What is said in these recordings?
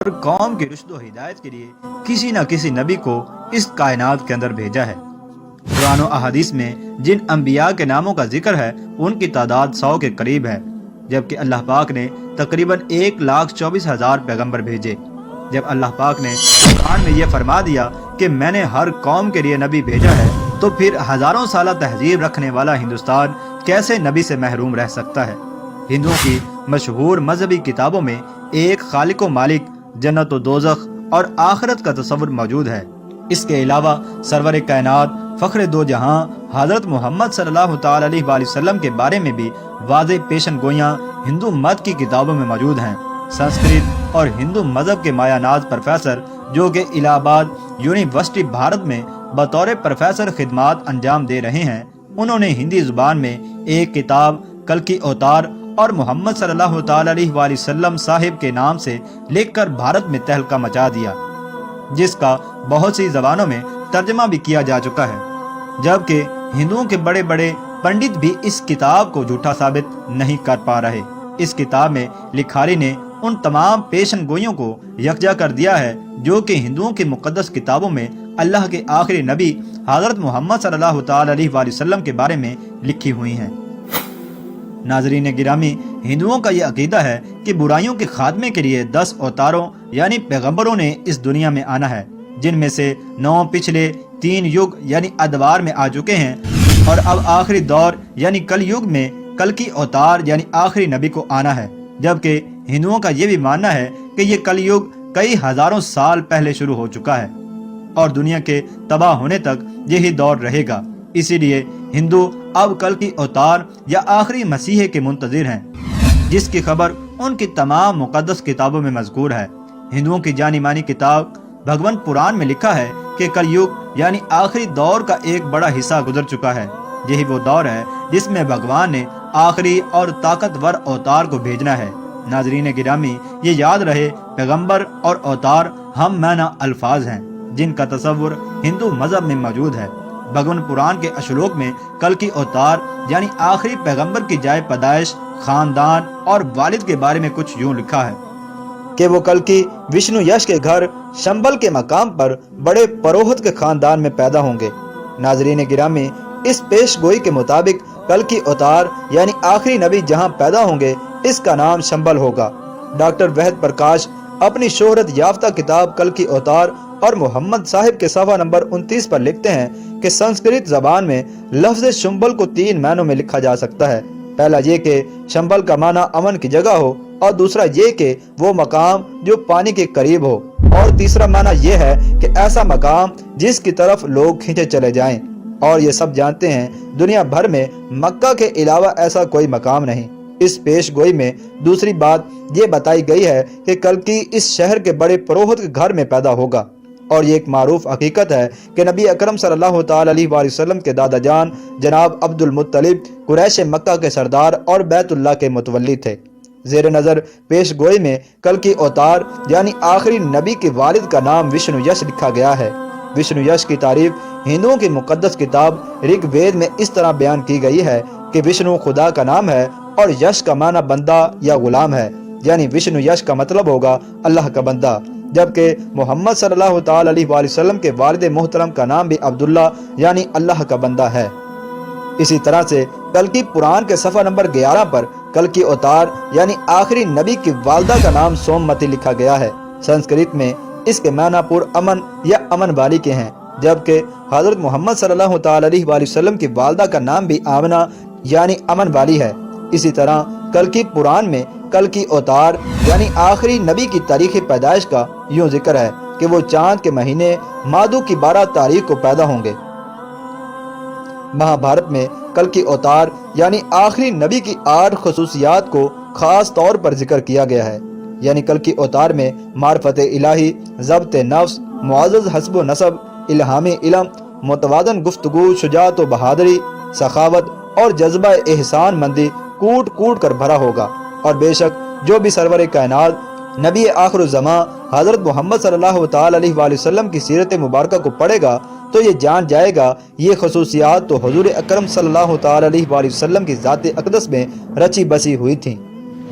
ہر قوم کی رشد و ہدایت کے لیے کسی نہ کسی نبی کو اس کائنات کے اندر بھیجا ہے۔ قرآن و احادیث میں جن انبیاء کے ناموں کا ذکر ہے ان کی تعداد 100 کے قریب ہے، جبکہ اللہ پاک نے تقریباً 1,24,000 پیغمبر بھیجے۔ جب اللہ پاک نے قرآن میں یہ فرما دیا کہ میں نے ہر قوم کے لیے نبی بھیجا ہے، تو پھر ہزاروں سالہ تہذیب رکھنے والا ہندوستان کیسے نبی سے محروم رہ سکتا ہے؟ ہندوؤں کی مشہور مذہبی کتابوں میں ایک خالق و مالک، جنت و دوزخ اور آخرت کا تصور موجود ہے۔ اس کے علاوہ سرور کائنات، فخر دو جہاں حضرت محمد صلی اللہ تعالی علیہ وآلہ وسلم کے بارے میں بھی واضح پیشن گوئیاں ہندو مت کی کتابوں میں موجود ہیں۔ سنسکرت اور ہندو مذہب کے مایہ ناز پروفیسر، جو کہ الہ آباد یونیورسٹی بھارت میں بطور پروفیسر خدمات انجام دے رہے ہیں، انہوں نے ہندی زبان میں ایک کتاب کلکی اوتار اور محمد صلی اللہ تعالی علیہ وآلہ وسلم صاحب کے نام سے لکھ کر بھارت میں تہلکہ مچا دیا، جس کا بہت سی زبانوں میں ترجمہ بھی کیا جا چکا ہے، جبکہ ہندوؤں کے بڑے بڑے پنڈت بھی اس کتاب کو جھوٹا ثابت نہیں کر پا رہے۔ اس کتاب میں لکھاری نے ان تمام پیشن گوئیوں کو یکجا کر دیا ہے جو کہ ہندوؤں کی مقدس کتابوں میں اللہ کے آخری نبی حضرت محمد صلی اللہ تعالی علیہ وآلہ وسلم کے بارے میں لکھی ہوئی ہیں۔ ناظرین گرامی، ہندوؤں کا یہ عقیدہ ہے کہ برائیوں کے خاتمے کے لیے 10 اوتاروں یعنی پیغمبروں نے اس دنیا میں آنا ہے، جن میں سے 9 پچھلے 3 یگ یعنی ادوار میں آ چکے ہیں، اور اب آخری دور یعنی کل یگ میں کلکی اوتار یعنی آخری نبی کو آنا ہے۔ جبکہ ہندوؤں کا یہ بھی ماننا ہے کہ یہ کل یگ کئی ہزاروں سال پہلے شروع ہو چکا ہے اور دنیا کے تباہ ہونے تک یہی دور رہے گا۔ اسی لیے ہندو اب کل کی اوتار یا آخری مسیح کے منتظر ہیں، جس کی خبر ان کی تمام مقدس کتابوں میں مذکور ہے۔ ہندوؤں کی جانی مانی کتاب بھگون پران میں لکھا ہے کہ کل یگ یعنی آخری دور کا ایک بڑا حصہ گزر چکا ہے۔ یہی وہ دور ہے جس میں بھگوان نے آخری اور طاقتور اوتار کو بھیجنا ہے۔ ناظرین گرامی، یہ یاد رہے، پیغمبر اور اوتار ہم معنی الفاظ ہیں جن کا تصور ہندو مذہب میں موجود ہے۔ بھگون پران کے اشلوک میں کل کی اوتار یعنی آخری پیغمبر کی جائے پیدائش، خاندان اور والد کے بارے میں کچھ یوں لکھا ہے کہ وہ کل کی وشنو یش کے گھر شمبل کے مقام پر بڑے پروہت کے خاندان میں پیدا ہوں گے۔ ناظرین گرامی، اس پیش گوئی کے مطابق کل کی اوتار یعنی آخری نبی جہاں پیدا ہوں گے اس کا نام شمبل ہوگا۔ ڈاکٹر وحد پرکاش اپنی شہرت یافتہ کتاب کل کی اوتار اور محمد صاحب کے صفحہ نمبر 29 پر لکھتے ہیں کہ سنسکرت زبان میں لفظ شمبل کو 3 معنوں میں لکھا جا سکتا ہے۔ پہلا یہ کہ شمبل کا معنی امن کی جگہ ہو، اور دوسرا یہ کہ وہ مقام جو پانی کے قریب ہو، اور تیسرا معنی یہ ہے کہ ایسا مقام جس کی طرف لوگ کھینچے چلے جائیں۔ اور یہ سب جانتے ہیں دنیا بھر میں مکہ کے علاوہ ایسا کوئی مقام نہیں۔ اس پیش گوئی میں دوسری بات یہ بتائی گئی ہے کہ کلکی اس شہر کے بڑے پروہت کے گھر میں پیدا ہوگا، اور یہ ایک معروف حقیقت ہے کہ نبی اکرم صلی اللہ تعالی علیہ وآلہ وسلم کے دادا جان جناب عبد المطلب قریش مکہ کے سردار اور بیت اللہ کے متولی تھے۔ زیر نظر پیش گوئی میں کل کی اوتار یعنی آخری نبی کے والد کا نام وشنو یش لکھا گیا ہے۔ وشنو یش کی تعریف ہندوؤں کی مقدس کتاب رگ وید میں اس طرح بیان کی گئی ہے کہ وشنو خدا کا نام ہے اور یش کا معنی بندہ یا غلام ہے، یعنی وشنو یش کا مطلب ہوگا اللہ کا بندہ، جبکہ محمد صلی اللہ تعالی علیہ وآلہ وسلم کے والد محترم کا نام بھی عبداللہ یعنی اللہ کا بندہ ہے۔ اسی طرح سے کلکی پران کے صفحہ نمبر 11 پر کلکی اوتار یعنی آخری نبی کی والدہ کا نام سوممتی لکھا گیا ہے۔ سنسکرت میں اس کے معنی پر امن یا امن والی کے ہیں، جبکہ حضرت محمد صلی اللہ تعالی علیہ وآلہ وسلم کی والدہ کا نام بھی آمنہ یعنی امن والی ہے۔ اسی طرح کلکی پران میں کلکی اوتار یعنی آخری نبی کی تاریخ پیدائش کا یوں ذکر ہے کہ وہ چاند کے مہینے مادو کی 12 تاریخ کو پیدا ہوں گے۔ مہابھارت میں کلکی اوتار یعنی آخری نبی کی 8 خصوصیات کو خاص طور پر ذکر کیا گیا ہے، یعنی کلکی اوتار میں معرفت الہی، ضبط نفس، معزز حسب و نسب، الہامی علم، متوازن گفتگو، شجاعت و بہادری، سخاوت اور جذبہ احسان مندی کوٹ کوٹ کر بھرا ہوگا۔ اور بے شک جو بھی سرور کائنات نبی آخر الزماں حضرت محمد صلی اللہ تعالی علیہ وآلہ وسلم کی سیرت مبارکہ کو پڑھے گا تو یہ جان جائے گا یہ خصوصیات تو حضور اکرم صلی اللہ تعالی علیہ وآلہ وسلم کی ذات اقدس میں رچی بسی ہوئی تھیں۔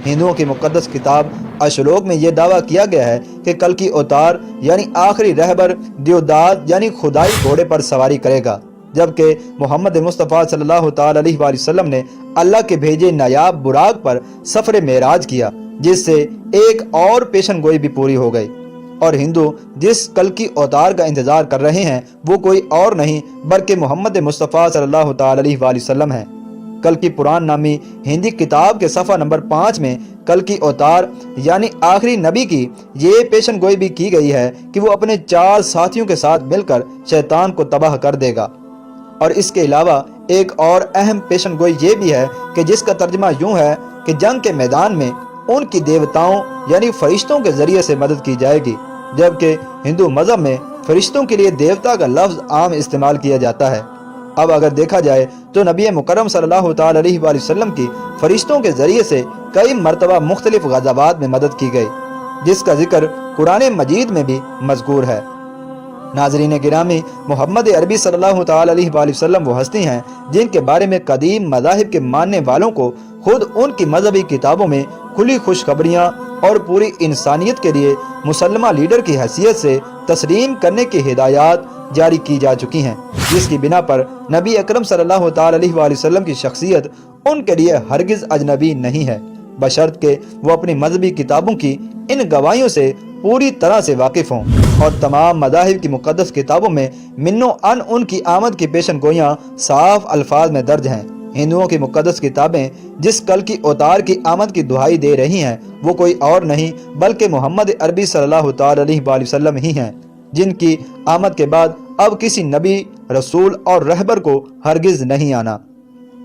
ہندوؤں کی مقدس کتاب اشلوک میں یہ دعویٰ کیا گیا ہے کہ کل کی اوتار یعنی آخری رہبر دیوداد یعنی خدائی گھوڑے پر سواری کرے گا، جبکہ محمد مصطفیٰ صلی اللہ تعالی علیہ وآلہ وسلم نے اللہ کے بھیجے نایاب براق پر سفر معراج کیا، جس سے ایک اور پیشن گوئی بھی پوری ہو گئی۔ اور ہندو جس کل کی اوتار کا انتظار کر رہے ہیں وہ کوئی اور نہیں بلکہ محمد مصطفیٰ صلی اللہ تعالی علیہ وآلہ وسلم ہیں۔ کل کی پران نامی ہندی کتاب کے صفحہ نمبر 5 میں کل کی اوتار یعنی آخری نبی کی یہ پیشن گوئی بھی کی گئی ہے کہ وہ اپنے 4 ساتھیوں کے ساتھ مل کر شیطان کو تباہ کر دے گا۔ اور اس کے علاوہ ایک اور اہم پیشن گوئی یہ بھی ہے کہ جس کا ترجمہ یوں ہے کہ جنگ کے میدان میں ان کی دیوتاؤں یعنی فرشتوں کے ذریعے سے مدد کی جائے گی، جبکہ ہندو مذہب میں فرشتوں کے لیے دیوتا کا لفظ عام استعمال کیا جاتا ہے۔ اب اگر دیکھا جائے تو نبی مکرم صلی اللہ تعالی علیہ وآلہ وسلم کی فرشتوں کے ذریعے سے کئی مرتبہ مختلف غزوات میں مدد کی گئی، جس کا ذکر قرآن مجید میں بھی مذکور ہے۔ ناظرین گرامی، محمد عربی صلی اللہ تعالی علیہ وآلہ وسلم وہ ہستی ہیں جن کے بارے میں قدیم مذاہب کے ماننے والوں کو خود ان کی مذہبی کتابوں میں کھلی خوشخبریاں اور پوری انسانیت کے لیے مسلمہ لیڈر کی حیثیت سے تسلیم کرنے کی ہدایات جاری کی جا چکی ہیں، جس کی بنا پر نبی اکرم صلی اللہ تعالی علیہ وآلہ وسلم کی شخصیت ان کے لیے ہرگز اجنبی نہیں ہے، بشرط کہ وہ اپنی مذہبی کتابوں کی ان گواہیوں سے پوری طرح سے واقف ہوں۔ اور تمام مذاہب کی مقدس کتابوں میں منو ان کی آمد کی پیشن گوئیاں صاف الفاظ میں درج ہیں۔ ہندوؤں کی مقدس کتابیں جس کل کی اوتار کی آمد کی دہائی دے رہی ہیں وہ کوئی اور نہیں بلکہ محمد عربی صلی اللہ تعالی علیہ وآلہ وسلم ہی ہیں، جن کی آمد کے بعد اب کسی نبی، رسول اور رہبر کو ہرگز نہیں آنا۔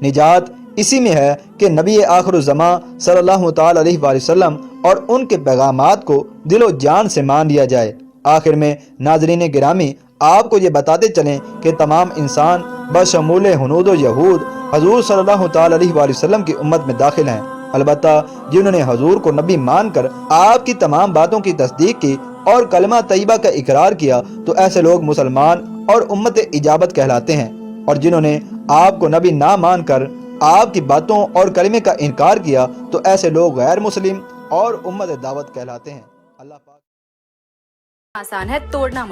نجات اسی میں ہے کہ نبی آخر الزماں صلی اللہ تعالی علیہ وآلہ وسلم اور ان کے پیغامات کو دل و جان سے مان لیا جائے۔ آخر میں ناظرین گرامی، آپ کو یہ بتاتے چلیں کہ تمام انسان بشمول ہنود و یہود حضور صلی اللہ تعالی علیہ وآلہ وسلم کی امت میں داخل ہیں، البتہ جنہوں نے حضور کو نبی مان کر آپ کی تمام باتوں کی تصدیق کی اور کلمہ طیبہ کا اقرار کیا تو ایسے لوگ مسلمان اور امت اجابت کہلاتے ہیں، اور جنہوں نے آپ کو نبی نہ مان کر آپ کی باتوں اور کلمے کا انکار کیا تو ایسے لوگ غیر مسلم اور امت دعوت کہلاتے ہیں۔ اللہ پاک آسان ہے توڑنا